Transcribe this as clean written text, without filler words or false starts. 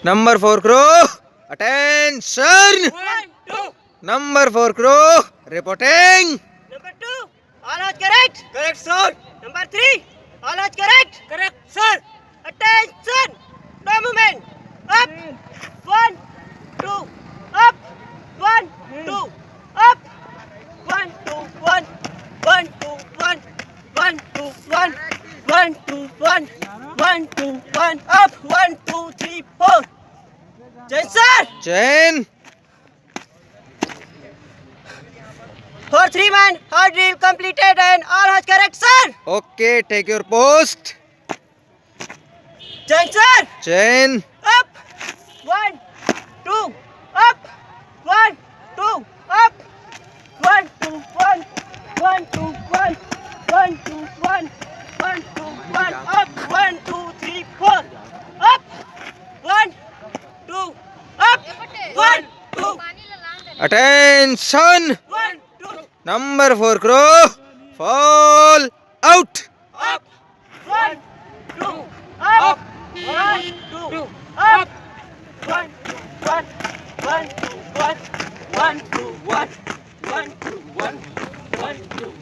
Number 4 crew, attention. One, two. Number 4 crew, reporting. Number two. All are correct. Correct, sir. Number three. All are correct. Correct, sir. Attention. No movement. Up. One, two. Up. One, two. Up. One, two, one. One, two, one. One, two, one. One, two, one. One, two, one. Up. 1, 2, 3, 4. Yes, sir. Chain. For 3-man, hard drill completed and all has correct, sir. Okay, take your post. Change, sir. Chain. Up. 1, 2. Up. 1, 2. Up. 1, 2, 1. 1, 2, 1. 1, 2, 1. 1, 2, 1. Up. 1, 2, 3, 4. Up. 1, 2. Up. 1, 2. Attention. 1, 2. Number 4 crew, fall out. Up. 1, 2. Up. 1, 2. Up. 1, 2, 1. 1, 2, 1. 1, 2, 1. 1, 2, 1. 1, 2,